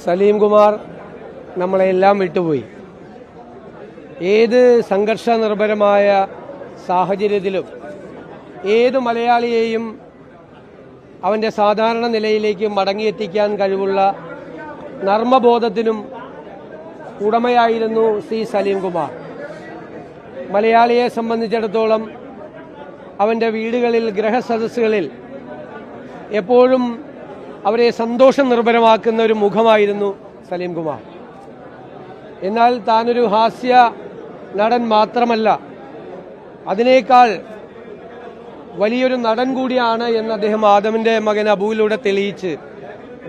സലീം കുമാർ നമ്മളെല്ലാം വിട്ടുപോയി. ഏത് സംഘർഷ നിർഭരമായ സാഹചര്യത്തിലും ഏത് മലയാളിയെയും അവൻ്റെ സാധാരണ നിലയിലേക്ക് മടങ്ങിയെത്തിക്കാൻ കഴിവുള്ള നർമ്മബോധത്തിനും ഉടമയായിരുന്നു സി സലീം കുമാർ. മലയാളിയെ സംബന്ധിച്ചിടത്തോളം അവൻ്റെ വീടുകളിൽ, ഗൃഹസദസ്സുകളിൽ എപ്പോഴും അവരെ സന്തോഷം നിർഭരമാക്കുന്ന ഒരു മുഖമായിരുന്നു സലീം കുമാർ. എന്നാൽ താനൊരു ഹാസ്യ നടൻ മാത്രമല്ല, അതിനേക്കാൾ വലിയൊരു നടൻ കൂടിയാണ് എന്ന് അദ്ദേഹം ആദമിൻ്റെ മകൻ അബുവിലൂടെ തെളിയിച്ച്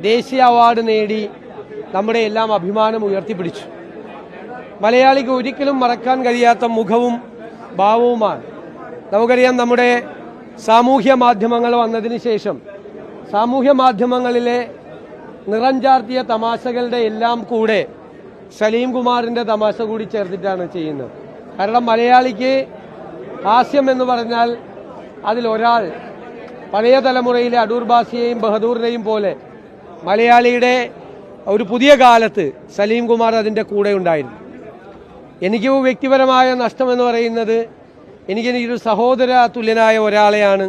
ദേശീയ അവാർഡ് നേടി നമ്മുടെ എല്ലാം അഭിമാനം ഉയർത്തിപ്പിടിച്ചു. മലയാളിക്ക് ഒരിക്കലും മറക്കാൻ കഴിയാത്ത മുഖവും ഭാവവുമാണ്. നമുക്കറിയാം, നമ്മുടെ സാമൂഹ്യ മാധ്യമങ്ങൾ വന്നതിന് ശേഷം സാമൂഹ്യ മാധ്യമങ്ങളിലെ നിറം ചാർത്തിയ തമാശകളുടെ എല്ലാം കൂടെ സലീം കുമാറിൻ്റെ തമാശ കൂടി ചേർത്തിട്ടാണ് ചെയ്യുന്നത്. കാരണം മലയാളിക്ക് ഹാസ്യം എന്ന് പറഞ്ഞാൽ അതിലൊരാൾ പഴയ തലമുറയിലെ അടൂർ ബാസിയെയും ബഹദൂറിനെയും പോലെ മലയാളിയുടെ ഒരു പുതിയ കാലത്ത് സലീം കുമാർ അതിൻ്റെ കൂടെ ഉണ്ടായിരുന്നു. എനിക്ക് വ്യക്തിപരമായ നഷ്ടമെന്ന് പറയുന്നത്, എനിക്കൊരു സഹോദര തുല്യനായ ഒരാളെയാണ്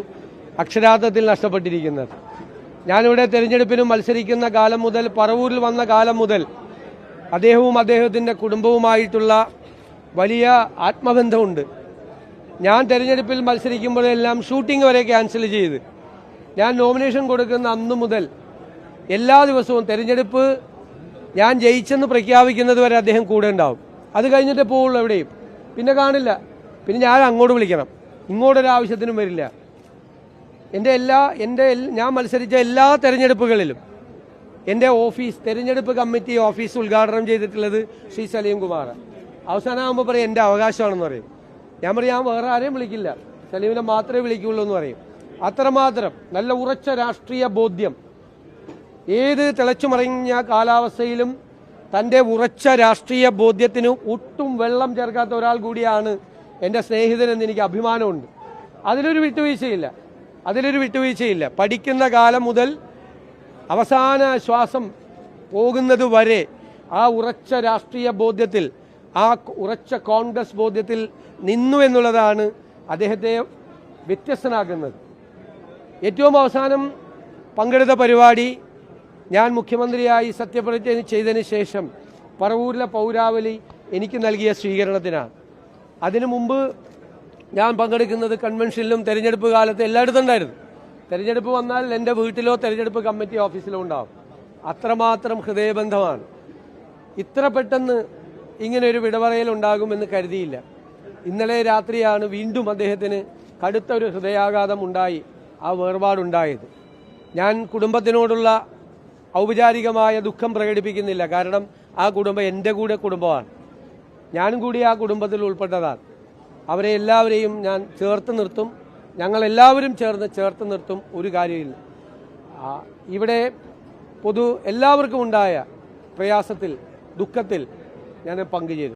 അക്ഷരാർത്ഥത്തിൽ നഷ്ടപ്പെട്ടിരിക്കുന്നത്. ഞാനിവിടെ തെരഞ്ഞെടുപ്പിന് മത്സരിക്കുന്ന കാലം മുതൽ, പറവൂരിൽ വന്ന കാലം മുതൽ അദ്ദേഹവും അദ്ദേഹത്തിൻ്റെ കുടുംബവുമായിട്ടുള്ള വലിയ ആത്മബന്ധമുണ്ട്. ഞാൻ തെരഞ്ഞെടുപ്പിൽ മത്സരിക്കുമ്പോഴെല്ലാം ഷൂട്ടിംഗ് വരെ ക്യാൻസൽ ചെയ്ത്, ഞാൻ നോമിനേഷൻ കൊടുക്കുന്ന അന്നു മുതൽ എല്ലാ ദിവസവും തെരഞ്ഞെടുപ്പ് ഞാൻ ജയിച്ചെന്ന് പ്രഖ്യാപിക്കുന്നത് വരെ അദ്ദേഹം കൂടെ ഉണ്ടാവും. അത് കഴിഞ്ഞിട്ടേ പോവുള്ളൂ എവിടെയും, പിന്നെ കാണില്ല. പിന്നെ ഞാൻ അങ്ങോട്ട് വിളിക്കണം, ഇങ്ങോട്ടൊരാവശ്യത്തിനും വരില്ല. ഞാൻ മത്സരിച്ച എല്ലാ തെരഞ്ഞെടുപ്പുകളിലും എൻ്റെ ഓഫീസ്, തെരഞ്ഞെടുപ്പ് കമ്മിറ്റി ഓഫീസ് ഉദ്ഘാടനം ചെയ്തിട്ടുള്ളത് ശ്രീ സലീം കുമാർ. അവസാനമാകുമ്പോൾ പറയും എൻ്റെ അവകാശമാണെന്ന് പറയും. ഞാൻ പറയും, ഞാൻ വേറെ ആരെയും വിളിക്കില്ല, സലീമിനെ മാത്രമേ വിളിക്കുള്ളൂ എന്ന് പറയും. അത്രമാത്രം നല്ല ഉറച്ച രാഷ്ട്രീയ ബോധ്യം, ഏത് തിളച്ചുമറിഞ്ഞ കാലാവസ്ഥയിലും തൻ്റെ ഉറച്ച രാഷ്ട്രീയ ബോധ്യത്തിന് ഒട്ടും വെള്ളം ചേർക്കാത്ത ഒരാൾ കൂടിയാണ് എൻ്റെ സ്നേഹിതനെന്ന് എനിക്ക് അഭിമാനമുണ്ട്. അതിലൊരു വിട്ടുവീഴ്ചയില്ല. പഠിക്കുന്ന കാലം മുതൽ അവസാന ശ്വാസം പോകുന്നത് വരെ ആ ഉറച്ച രാഷ്ട്രീയ ബോധ്യത്തിൽ, ആ ഉറച്ച കോൺഗ്രസ് ബോധ്യത്തിൽ നിന്നു എന്നുള്ളതാണ് അദ്ദേഹത്തെ വ്യത്യസ്തനാക്കുന്നത്. ഏറ്റവും അവസാനം പങ്കെടുത്ത പരിപാടി ഞാൻ മുഖ്യമന്ത്രിയായി സത്യപ്രതിജ്ഞ ചെയ്തതിന് ശേഷം പറവൂരിലെ പൗരാവലി എനിക്ക് നൽകിയ സ്വീകരണത്തിനാണ്. അതിനു മുമ്പ് ഞാൻ പങ്കെടുക്കുന്നത് കൺവെൻഷനിലും തെരഞ്ഞെടുപ്പ് കാലത്ത് എല്ലായിടത്തും ഉണ്ടായിരുന്നു. തെരഞ്ഞെടുപ്പ് വന്നാൽ എൻ്റെ വീട്ടിലോ തെരഞ്ഞെടുപ്പ് കമ്മിറ്റി ഓഫീസിലോ ഉണ്ടാവും. അത്രമാത്രം ഹൃദയബന്ധമാണ്. ഇത്ര പെട്ടെന്ന് ഇങ്ങനെ ഒരു വിടപറയലുണ്ടാകുമെന്ന് കരുതിയില്ല. ഇന്നലെ രാത്രിയാണ് വീണ്ടും അദ്ദേഹത്തിന് കടുത്ത ഒരു ഹൃദയാഘാതം ഉണ്ടായി ആ വേർപാടുണ്ടായത്. ഞാൻ കുടുംബത്തിനോടുള്ള ഔപചാരികമായ ദുഃഖം പ്രകടിപ്പിക്കുന്നില്ല. കാരണം ആ കുടുംബം എൻ്റെ കൂടെ കുടുംബമാണ്, ഞാനും കൂടി ആ കുടുംബത്തിൽ ഉൾപ്പെട്ടതാണ്. അവരെ എല്ലാവരെയും ഞാൻ ചേർത്ത് നിർത്തും, ഞങ്ങളെല്ലാവരും ചേർത്ത് നിർത്തും. ഒരു കാര്യമില്ല, ഇവിടെ എല്ലാവർക്കും ഉണ്ടായ പ്രയാസത്തിൽ, ദുഃഖത്തിൽ ഞാൻ പങ്കുചേരും.